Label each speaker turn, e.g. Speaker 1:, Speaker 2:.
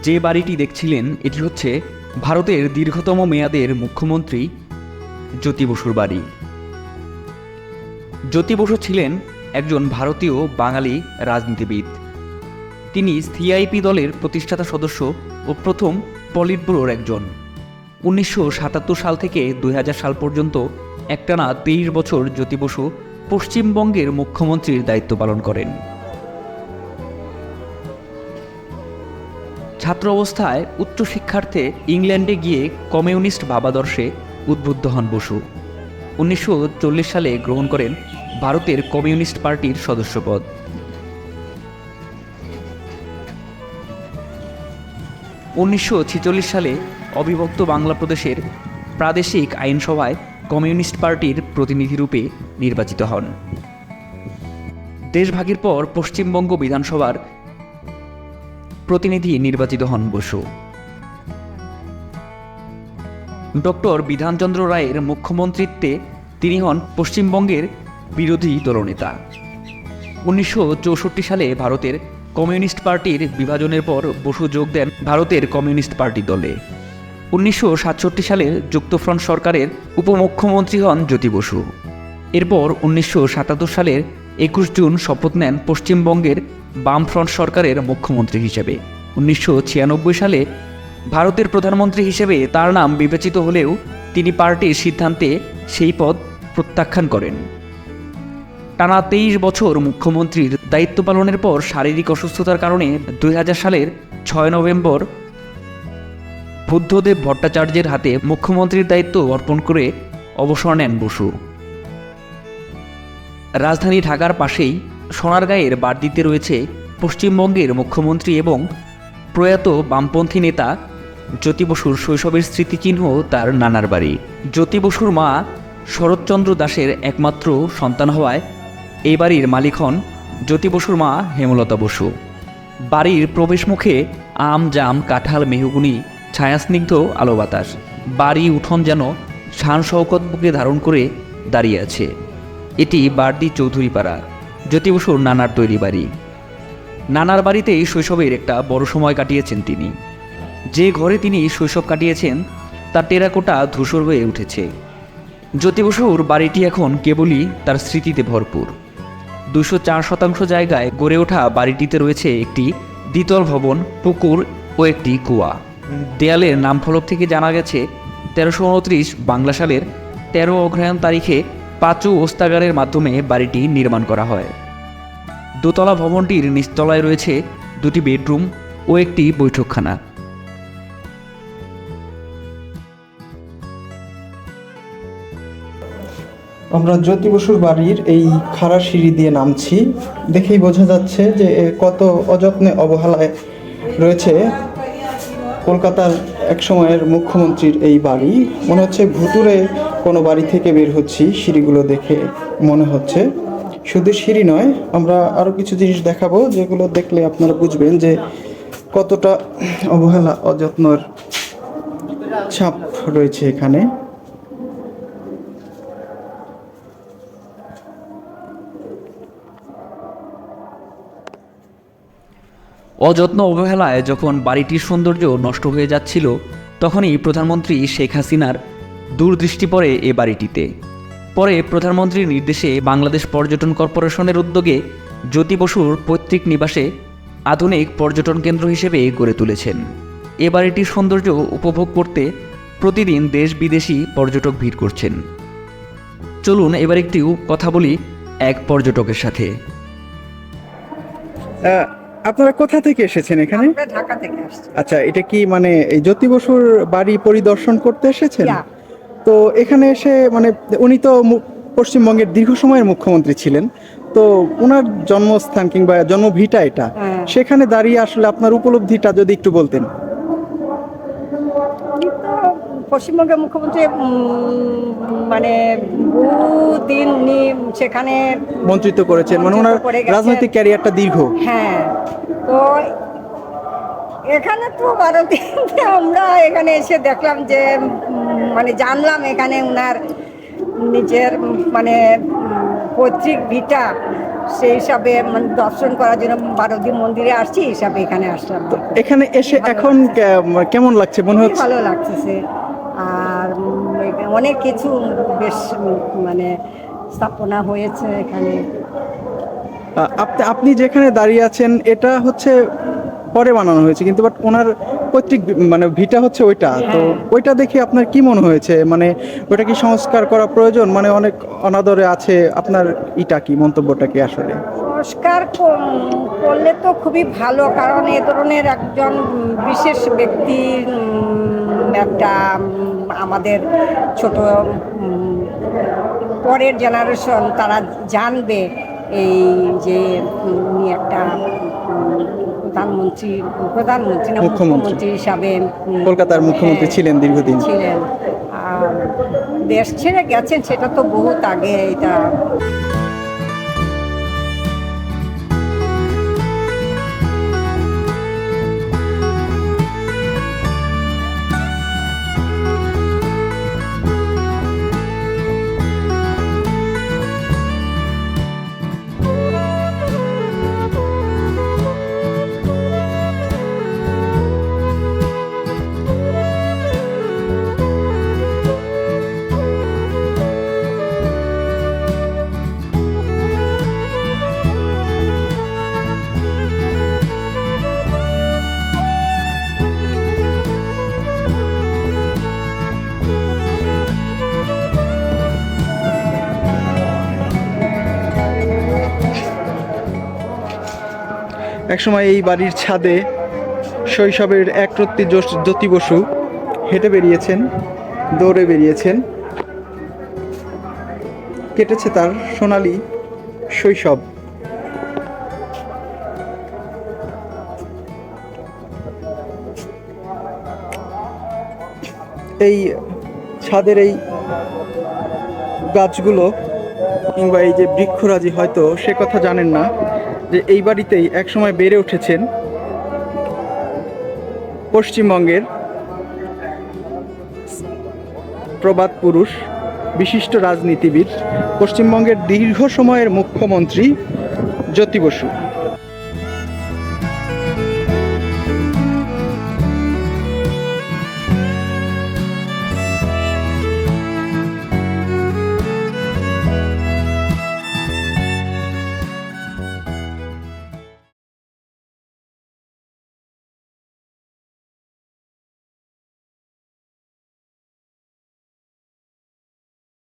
Speaker 1: যে বাড়িটি দেখছিলেন এটি হচ্ছে ভারতের দীর্ঘতম মেয়াদের মুখ্যমন্ত্রী জ্যোতি বসুর বাড়ি। জ্যোতি বসু ছিলেন একজন ভারতীয় বাঙালি রাজনীতিবিদ। তিনি সিআইপি দলের প্রতিষ্ঠাতা সদস্য ও প্রথম পলিট ব্যুরোর একজন। 1977 সাল থেকে 2000 সাল পর্যন্ত একটানা 23 বছর জ্যোতি বসু পশ্চিমবঙ্গের মুখ্যমন্ত্রীর দায়িত্ব পালন করেন। ছাত্র অবস্থায় উচ্চশিক্ষার্থে ইংল্যান্ডে গিয়ে কমিউনিস্ট ভাবাদর্শে উদ্বুদ্ধ হন বসু। 1940 সালে গ্রহণ করেন ভারতের কমিউনিস্ট পার্টির সদস্যপদ। 1946 সালে অবিভক্ত বাংলা প্রদেশের প্রাদেশিক আইনসভায় কমিউনিস্ট পার্টির প্রতিনিধিরূপে নির্বাচিত হন। দেশভাগের পর পশ্চিমবঙ্গ বিধানসভার প্রতিনিধি নির্বাচিত হন বসু। ডক্টর বিধানচন্দ্র রায়ের মুখ্যমন্ত্রিত্বে তিনি হন পশ্চিমবঙ্গের বিরোধী দলনেতা। 1964 সালে ভারতের কমিউনিস্ট পার্টির বিভাজনের পর বসু যোগ দেন ভারতের কমিউনিস্ট পার্টি দলে। 1967 সালে যুক্তফ্রন্ট সরকারের উপমুখ্যমন্ত্রী হন জ্যোতি বসু। এরপর 1977 সালের 21 জুন শপথ নেন পশ্চিমবঙ্গের বামফ্রন্ট সরকারের মুখ্যমন্ত্রী হিসেবে। 1996 সালে ভারতের প্রধানমন্ত্রী হিসেবে তার নাম বিবেচিত হলেও তিনি পার্টির সিদ্ধান্তে সেই পদ প্রত্যাখ্যান করেন। টানা 23 বছর মুখ্যমন্ত্রীর দায়িত্ব পালনের পর শারীরিক অসুস্থতার কারণে 2000 সালের 6 নভেম্বর বুদ্ধদেব ভট্টাচার্যের হাতে মুখ্যমন্ত্রীর দায়িত্ব অর্পণ করে অবসর নেন বসু। রাজধানী ঢাকার পাশেই সোনারগাঁয়ের বাড়দিতে রয়েছে পশ্চিমবঙ্গের মুখ্যমন্ত্রী এবং প্রয়াত বামপন্থী নেতা জ্যোতি বসুর শৈশবের স্মৃতিচিহ্ন তার নানার বাড়ি। জ্যোতি বসুর মা শরৎচন্দ্র দাসের একমাত্র সন্তান হওয়ায় এই বাড়ির মালিক হন জ্যোতি বসুর মা হেমলতা বসু। বাড়ির প্রবেশমুখে আম, জাম, কাঁঠাল, মেহগুনি, ছায়াস্নিগ্ধ আলো বাতাস। বাড়ি উঠোন যেন শান শওকত বুকে ধারণ করে দাঁড়িয়ে আছে। এটি বারদি চৌধুরীপাড়া, জ্যোতি বসুর নানার তৈরি বাড়ি। নানার বাড়িতেই শৈশবের একটা বড় সময় কাটিয়েছেন তিনি। যে ঘরে তিনি শৈশব কাটিয়েছেন তা টেরাকোটা ধূসর হয়ে উঠেছে। জ্যোতি বসুর বাড়িটি এখন কেবলই তার স্মৃতিতে ভরপুর। 204 জায়গায় গড়ে ওঠা বাড়িটিতে রয়েছে একটি দ্বিতল ভবন, পুকুর ও একটি কুয়া। দেয়ালের নামফলক থেকে জানা গেছে 1329 বাংলা সালের 13 অগ্রহায়ণ তারিখে পাঁচু ওস্তাগারের মাধ্যমে বাড়িটি নির্মাণ করা হয়। দোতলা ভবনটির নিচতলায় রয়েছে 2টি বেডরুম ও একটি বৈঠকখানা।
Speaker 2: আমরা জ্যোতি বসুর বাড়ির এই খাড়া সিঁড়ি দিয়ে নামছি। দেখেই বোঝা যাচ্ছে যে কত অযত্নে অবহেলায় রয়েছে কলকাতার এক সময়ের মুখ্যমন্ত্রীর এই বাড়ি। মনে হচ্ছে ভুতুরে কোনো বাড়ি থেকে বের হচ্ছি, সিঁড়িগুলো দেখে মনে হচ্ছে। শুধু সিঁড়ি নয়, আমরা আরও কিছু জিনিস দেখাবো যেগুলো দেখলে আপনারা বুঝবেন যে কতটা অবহেলা অযত্নর ছাপ রয়েছে এখানে।
Speaker 1: অযত্ন অবহেলায় যখন বাড়িটির সৌন্দর্য নষ্ট হয়ে যাচ্ছিল তখনই প্রধানমন্ত্রী শেখ হাসিনার দূরদৃষ্টি পড়ে এ বাড়িটিতে। পরে প্রধানমন্ত্রীর নির্দেশে বাংলাদেশ পর্যটন কর্পোরেশনের উদ্যোগে জ্যোতি বসুর পৈতৃক নিবাসে আধুনিক পর্যটন কেন্দ্র হিসেবে গড়ে তুলেছেন। এ বাড়িটির সৌন্দর্য উপভোগ করতে প্রতিদিন দেশ বিদেশি পর্যটক ভিড় করছেন। চলুন এবার একটু কথা বলি এক পর্যটকের সাথে।
Speaker 2: আপনারা কোথা থেকে এসেছেন এখানে?
Speaker 3: আমরা ঢাকা থেকে আসছি।
Speaker 2: আচ্ছা, এটা কি মানে এই জ্যোতি বসুর বাড়ি পরিদর্শন করতে এসেছেন?
Speaker 3: Yeah.
Speaker 2: তো এখানে এসে মানে উনি তো পশ্চিমবঙ্গের দীর্ঘ সময়ের মুখ্যমন্ত্রী ছিলেন, তো ওনার জন্মস্থান কিংবা জন্মভিটা এটা, সেখানে দাঁড়িয়ে আসলে আপনার উপলব্ধিটা যদি একটু বলতেন।
Speaker 3: উনি তো পশ্চিমবঙ্গের মুখ্যমন্ত্রী, মানে বহুদিন উনি সেখানে
Speaker 2: মন্ত্রিত্ব করেছেন, মানে ওনার
Speaker 3: করে গেছেন।
Speaker 2: রাজনৈতিক ক্যারিয়ারটা দীর্ঘ।
Speaker 3: হ্যাঁ, তো এখানে তো ভারতীয় আমরা এখানে এসে দেখলাম যে মানে জানলাম এখানে ওনার নিজের মানে পৈতৃক ভিটা সেই হিসাবে মানে দর্শন করার জন্য বারোদি মন্দিরে আসছি, এই হিসাবে এখানে আসলাম।
Speaker 2: এখানে এসে এখন কেমন লাগছে মনে
Speaker 3: খুবই
Speaker 2: হচ্ছে?
Speaker 3: ভালো লাগতেছে। আর অনেক কিছু বেশ মানে স্থাপনা হয়েছে এখানে।
Speaker 2: আপনি যেখানে দাঁড়িয়ে আছেন এটা হচ্ছে পরে বানানো হয়েছে, কিন্তু বাট ওনার পৈতৃক মানে ভিটা হচ্ছে ওইটা, তো ওইটা দেখে আপনার কি মনে হয়েছে? মানে ওইটা কি সংস্কার করা প্রয়োজন? মানে অনেক অনাদরে আছে, আপনার ইটা কি, মন্তব্যটা কি আসলে?
Speaker 3: সংস্কার করলে তো খুবই ভালো, কারণ এ ধরনের একজন বিশেষ ব্যক্তির একটা আমাদের ছোট পরের জেনারেশন তারা জানবে এই যে উনি একটা প্রধানমন্ত্রী না মুখ্যমন্ত্রী হিসাবে
Speaker 2: কলকাতার মুখ্যমন্ত্রী ছিলেন দীর্ঘদিন।
Speaker 3: ছিলেন। আর দেশ ছেড়ে গেছেন সেটা তো বহুত আগে। এটা
Speaker 2: একসময় এই বাড়ির ছাদে শৈশবের একরত্তি জ্যোতি বসু হেঁটে বেরিয়েছেন, দৌড়ে বেরিয়েছেন, কেটেছে তার সোনালী শৈশব। এই ছাদের এই গাছগুলো কিংবা এই যে বৃক্ষরাজি হয়তো সে কথা জানেন না যে এই বাড়িতেই একসময় বেড়ে উঠেছেন পশ্চিমবঙ্গের প্রবাদ পুরুষ, বিশিষ্ট রাজনীতিবিদ, পশ্চিমবঙ্গের দীর্ঘ সময়ের মুখ্যমন্ত্রী জ্যোতি বসু।